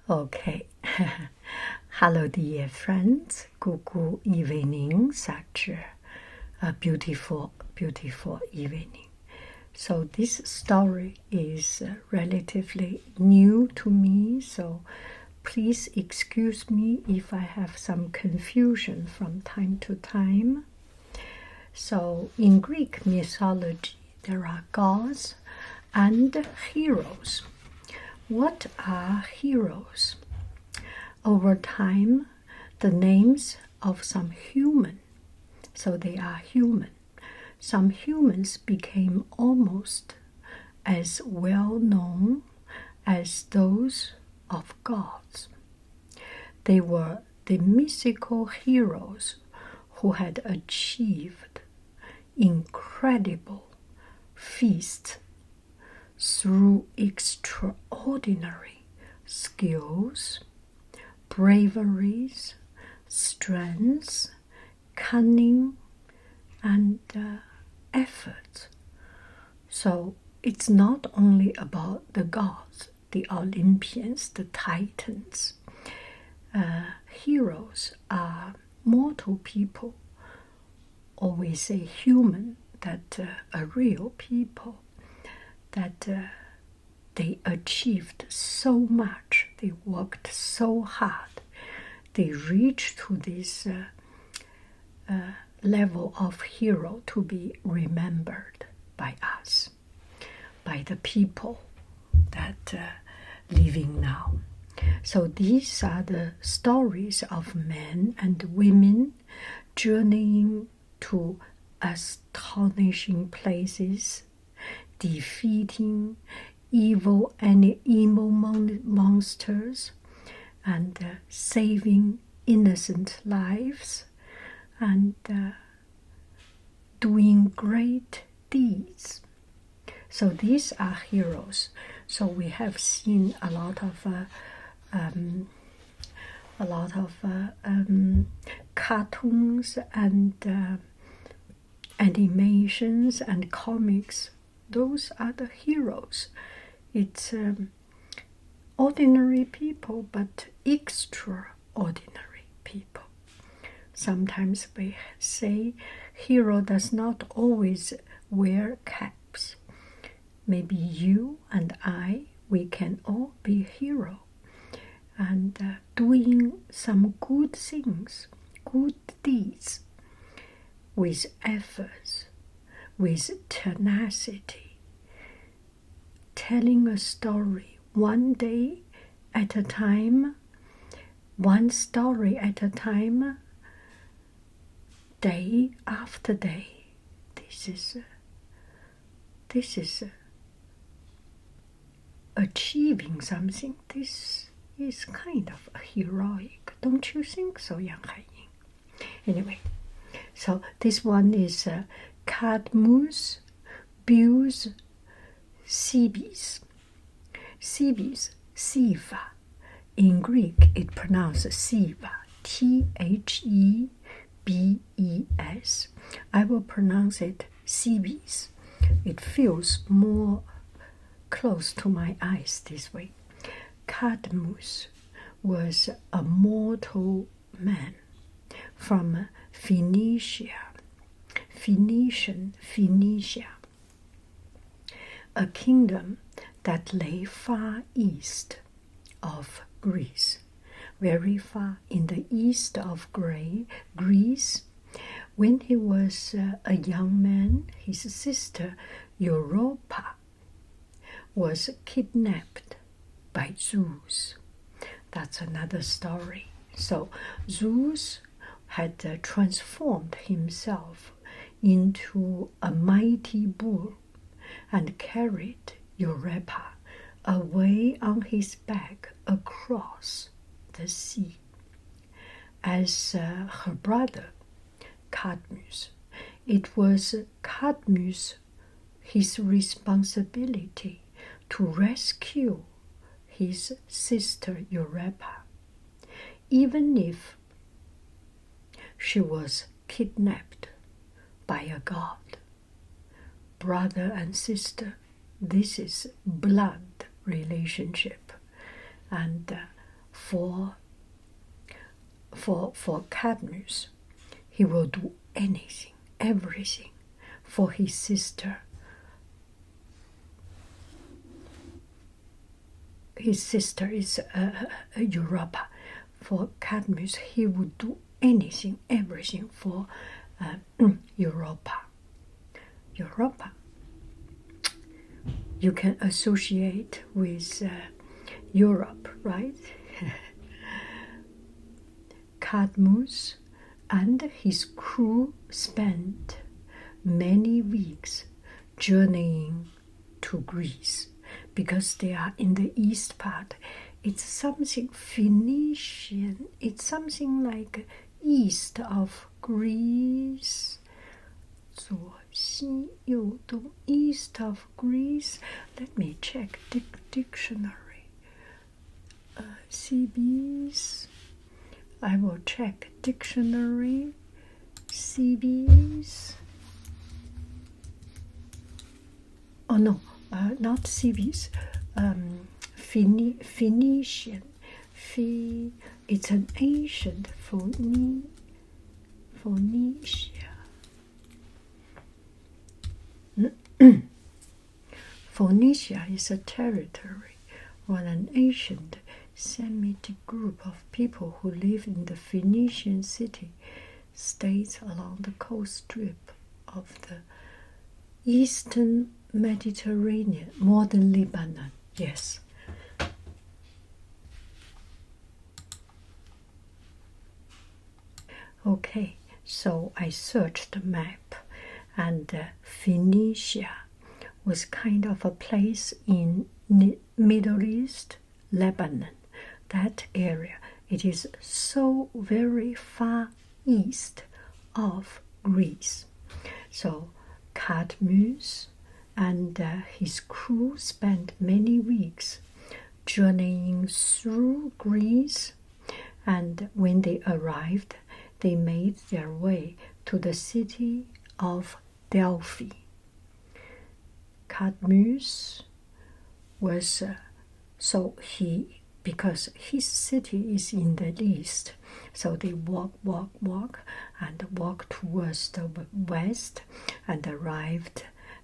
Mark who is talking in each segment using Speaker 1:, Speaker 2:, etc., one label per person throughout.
Speaker 1: Okay. Hello, dear friends. Good evening. Such a beautiful, beautiful evening. So this story is relatively new to me, so please excuse me if I have some confusion from time to time. So in Greek mythology, there are gods and heroes. What are heroes? Over time, the names of some human, so they are human. Some humans became almost as well known as those of gods. They were the mythical heroes who had achieved incredible feats through extraordinary skills, braveries, strengths, cunning, and effort. So it's not only about the gods, the Olympians, the Titans. Heroes are mortal people, or we say human, that are real people, that they achieved so much, they worked so hard, they reached to this level of hero to be remembered by us, by the people that living now. So these are the stories of men and women journeying to astonishing places, defeating evil monsters, and saving innocent lives, and doing great deeds. So these are heroes. So we have seen a lot of cartoons and animations and comics. Those are the heroes. It's ordinary people, but extraordinary people. Sometimes we say hero does not always wear caps. Maybe you and I, we can all be hero, and doing some good things, good deeds, with efforts, with tenacity, telling a story one day at a time, one story at a time, day after day. This is achieving something. This is kind of heroic, don't you think so, yanghaiying? Anyway, so this one is Cadmus builds Thebes. Thebes, Siva. In Greek, it pronounces Siva, Thebes. I will pronounce it Thebes. It feels more close to my eyes this way. Cadmus was a mortal man from Phoenicia, a kingdom that lay far east of Greece, very far in the east of Greece. When he was a young man, his sister Europa was kidnapped by Zeus. That's another story. So Zeus had transformed himself into a mighty bull and carried Europa away on his back across the sea. As her brother Cadmus, it was Cadmus his responsibility to rescue his sister Europa, even if she was kidnapped by a god. Brother and sister, this is blood relationship, and for Cadmus. He will do anything, everything for his sister. His sister is Europa. For Cadmus, he would do anything, everything for Europa. Europa. You can associate with Europe, right? Cadmus and his crew spent many weeks journeying to Greece because they are in the east part. It's something Phoenician. It's something like east of Greece. 左西右东 east of Greece. Let me check dictionary. CBs. I will check dictionary. CBs. Oh no, not CBs. Phoenician. It's an ancient Phoenicia. Phoenicia is a territory or an ancient Semitic group of people who live in the Phoenician city-states along the coast strip of the eastern Mediterranean, modern Lebanon. Yes. Okay, so I searched the map, and Phoenicia was kind of a place in Middle East, Lebanon, that area. It is so very far east of Greece. So Cadmus and his crew spent many weeks journeying through Greece, and when they arrived, they made their way to the city of Delphi. Cadmus was because his city is in the east, so they walk towards the west and arrived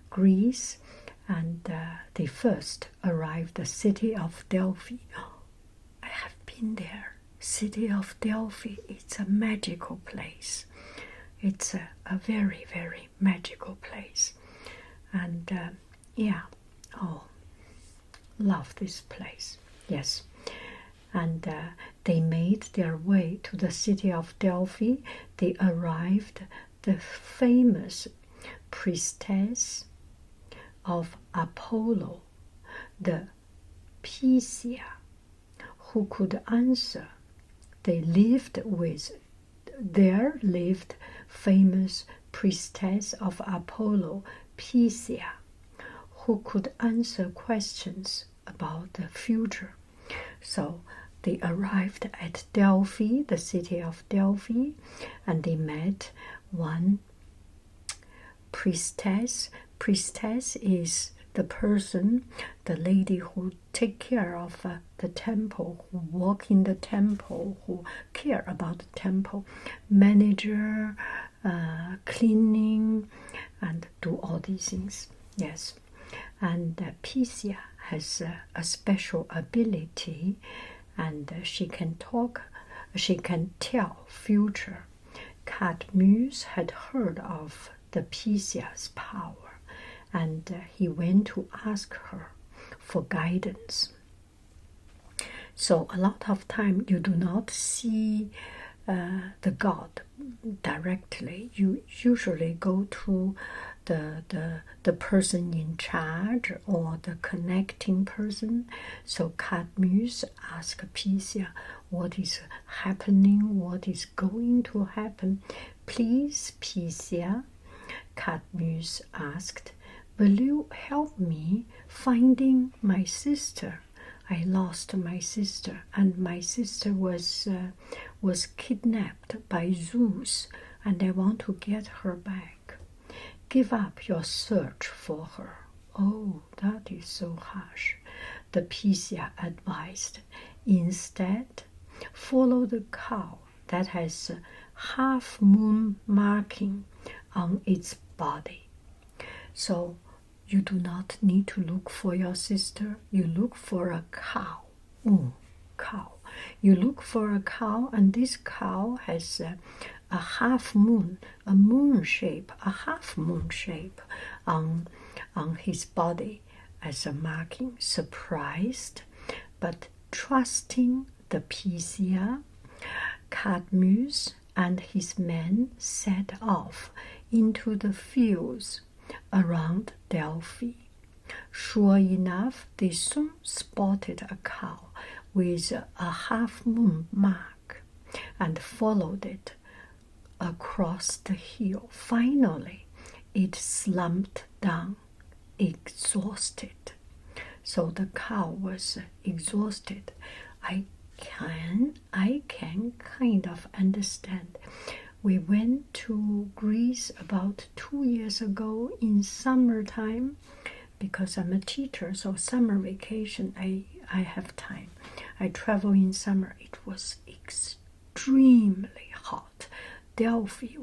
Speaker 1: Greece, and they first arrived the city of Delphi. I have been there. City of Delphi, it's a magical place. It's a very, very magical place. And love this place. Yes. And they made their way to the city of Delphi. They arrived the famous priestess of Apollo, the Pythia, who could answer. There lived famous priestess of Apollo, Pythia, who could answer questions about the future. So they arrived at Delphi, the city of Delphi, and they met one priestess. Priestess is the person, the lady who take care of the temple, who walk in the temple, who care about the temple, manager, cleaning, and do all these things. Yes. And Pythia has a special ability, and she can tell future. Cadmus had heard of the Pythia's power, and he went to ask her for guidance. So a lot of time you do not see the god directly. You usually go to the person in charge or the connecting person. So Cadmus asked Pythia, what is happening, what is going to happen? Please, Pythia, Cadmus asked, will you help me finding my sister? I lost my sister, and my sister was kidnapped by Zeus, and I want to get her back. Give up your search for her. Oh, that is so harsh. The Pythia advised. Instead, follow the cow that has a half moon marking on its body. So you do not need to look for your sister. You look for a cow. Cow. You look for a cow, and this cow has a half moon, a moon shape, a half moon shape on his body as a marking. Surprised, but trusting the Pythia, Cadmus and his men set off into the fields around Delphi. Sure enough, they soon spotted a cow with a half-moon mark and followed it across the hill. Finally, it slumped down, exhausted. So the cow was exhausted. I can kind of understand. We went to Greece about 2 years ago in summertime because I'm a teacher, so summer vacation I have time. I travel in summer. It was extremely hot. Delphi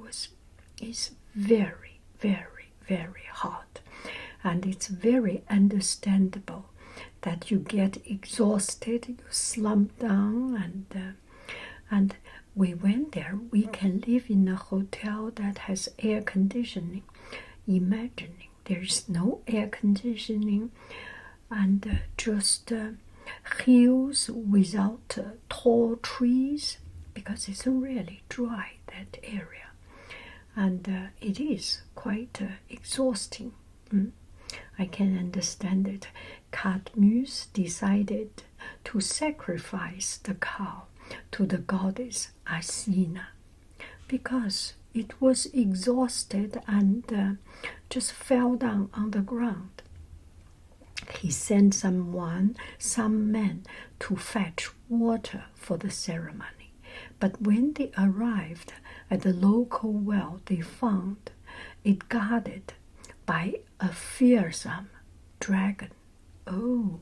Speaker 1: is very, very, very hot, and it's very understandable that you get exhausted, you slump down, and we went there. We can live in a hotel that has air conditioning. Imagining there's no air conditioning and just hills without tall trees, because it's really dry, that area, and it is quite exhausting. I can understand it. Cadmus decided to sacrifice the cow to the goddess Athena because it was exhausted and just fell down on the ground. He sent some men to fetch water for the ceremony. But when they arrived at the local well, they found it guarded by a fearsome dragon. Oh,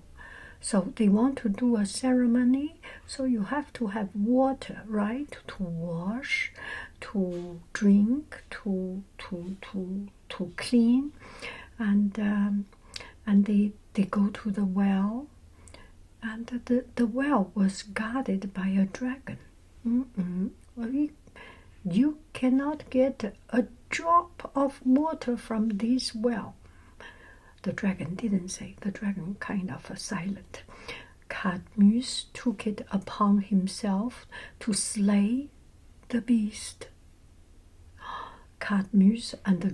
Speaker 1: so they want to do a ceremony, so you have to have water, right? To wash, to drink, to clean, and they go to the well, and the well was guarded by a dragon. You cannot get a drop of water from this well. The dragon didn't say. The dragon kind of silent. Cadmus took it upon himself to slay the beast. Cadmus and the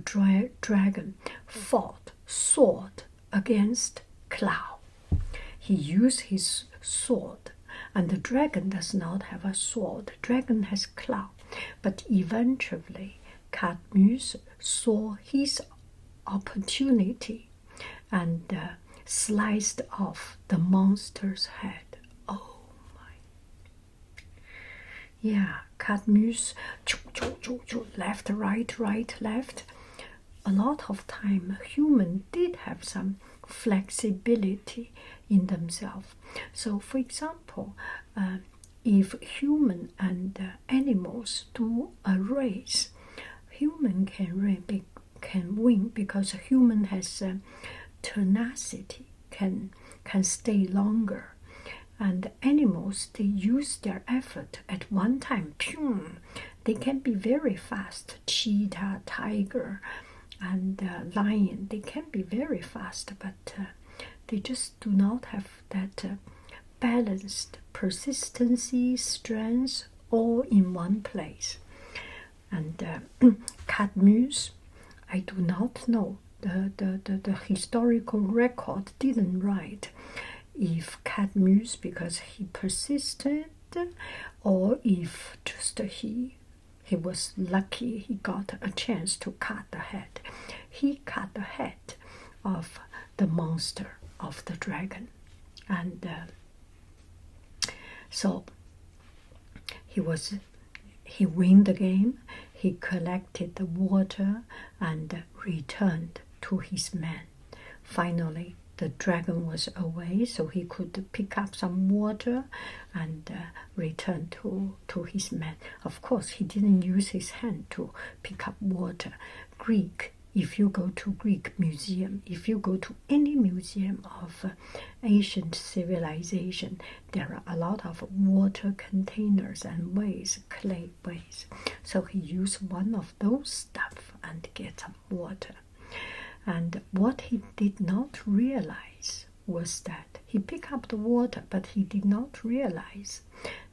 Speaker 1: dragon fought sword against cloud. He used his sword, and the dragon does not have a sword. The dragon has cloud. But eventually, Cadmus saw his opportunity and sliced off the monster's head. Oh my. Yeah, Cadmus, left, right, left. A lot of time, humans did have some flexibility in themselves. So, for example, if human and animals do a race, human can win because human has tenacity, can stay longer, and animals, they use their effort at one time. They can be very fast. Cheetah, tiger, and lion, they can be very fast, but they just do not have that balanced persistency, strength, all in one place. And Cadmus, I do not know, the historical record didn't write if Cadmus, because he persisted, or if just he was lucky, he got a chance to cut the head. He cut the head of the monster, of the dragon, and so he won the game. He collected the water and returned to his men. Finally, the dragon was away, so he could pick up some water and return to his men. Of course, he didn't use his hand to pick up water. Greek, if you go to Greek museum, if you go to any museum of ancient civilization, there are a lot of water containers and vase, clay vase. So he used one of those stuff and get some water. And what he did not realize was that he picked up the water, but he did not realize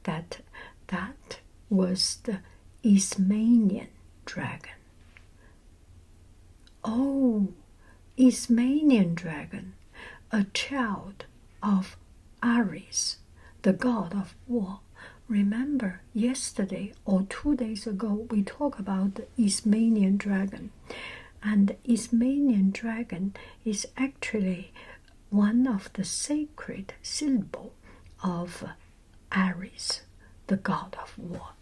Speaker 1: that that was the Isthmian dragon. Oh, Isthmian dragon, a child of Ares, the god of war. Remember, yesterday or 2 days ago, we talked about the Isthmian dragon. And the Isthmian dragon is actually one of the sacred symbol of Ares, the god of war.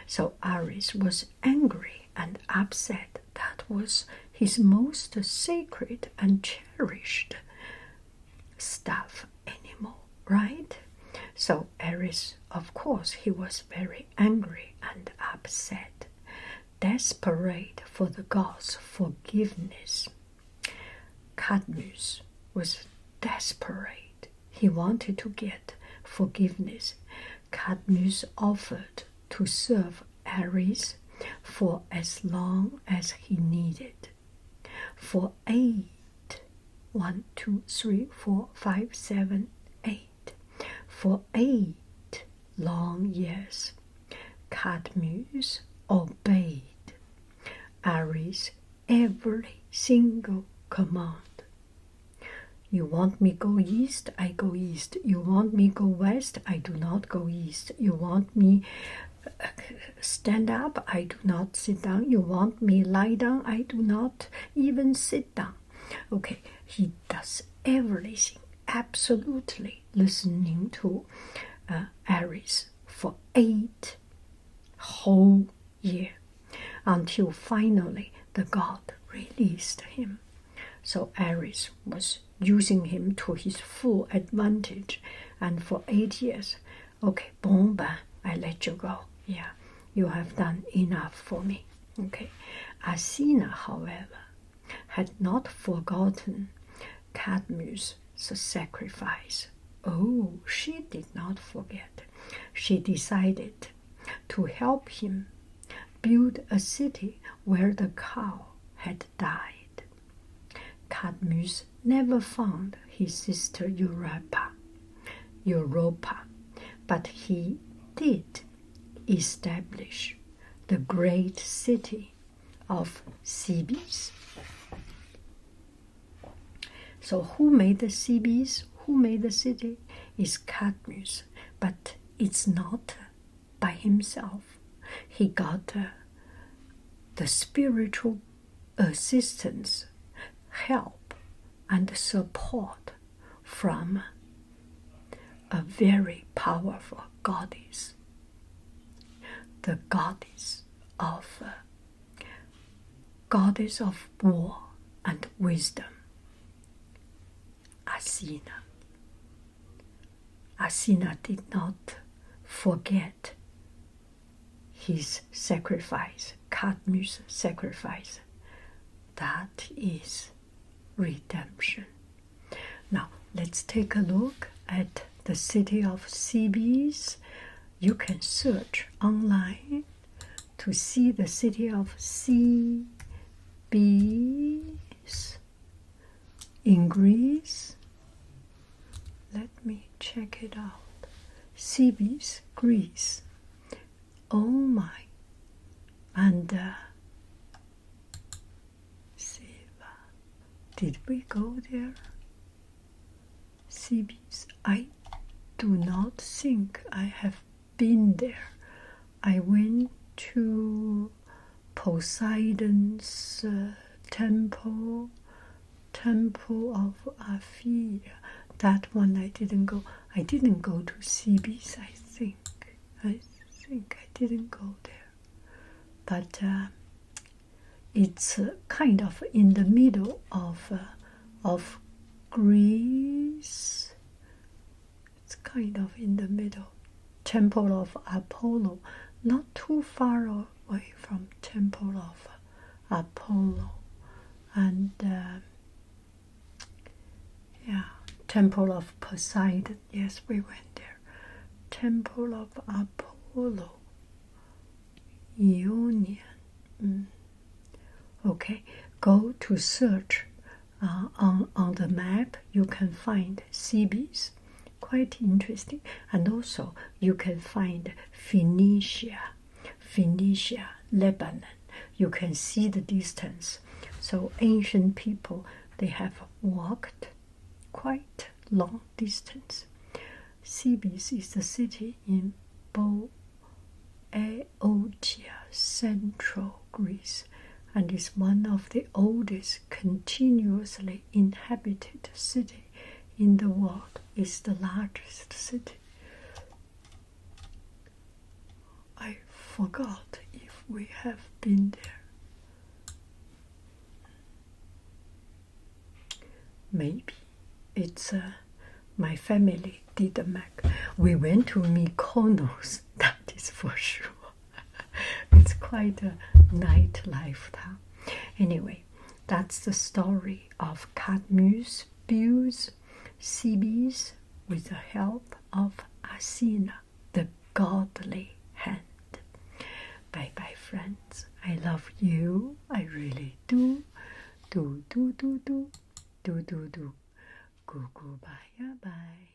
Speaker 1: So Ares was angry and upset. That was his most sacred and cherished stuff animal, right? So Ares, of course, he was very angry and upset, desperate for the god's forgiveness. Cadmus was desperate. He wanted to get forgiveness. Cadmus offered to serve Ares for as long as he needed. For 8, 1, 2, 3, 4, 5, 7, 8. For 8 long years, Cadmus obeyed Ares' every single command. You want me go east, I go east. You want me go west, I do not go east. You want me stand up, I do not sit down. You want me lie down, I do not even sit down. Okay, he does everything absolutely listening to Ares for 8 whole years, until finally the god released him. So Ares was using him to his full advantage, and for 8 years, okay, boom, bang, I let you go. Yeah, you have done enough for me. Okay, Athena, however, had not forgotten Cadmus' sacrifice. Oh, she did not forget. She decided to help him build a city where the cow had died. Cadmus never found his sister Europa, but he did establish the great city of Thebes. So who made the Thebes? Who made the city? Is Cadmus, but it's not by himself. He got the spiritual assistance, help, and support from a very powerful goddess, the goddess of war and wisdom, Athena. Athena did not forget his sacrifice, Cadmus' sacrifice. That is redemption. Now, let's take a look at the city of Thebes. You can search online to see the city of Thebes in Greece. Let me check it out. Thebes, Greece. Oh my. And did we go there? Thebes. I do not think I have been there. I went to Poseidon's temple of Aphia. That one I didn't go. I didn't go to Thebes, I think. I didn't go there. But it's kind of in the middle of Greece. It's kind of in the middle. Temple of Apollo, not too far away from Temple of Apollo. And Temple of Poseidon. Yes, we went there. Temple of Apollo. Ionian. Okay, go to search on the map. You can find Thebes, quite interesting, and also you can find Phoenicia, Lebanon. You can see the distance. So ancient people, they have walked quite long distance. Thebes is the city in Boeotia, central Greece, and is one of the oldest continuously inhabited city in the world. It's the largest city. I forgot if we have been there. Maybe it's my family did the map. We went to Mykonos, that is for sure. It's quite a nightlife town. Anyway, that's the story of Cadmus builds Thebes with the help of Athena, the godly hand. Bye bye, friends. I love you. I really do. Do. Go bye bye.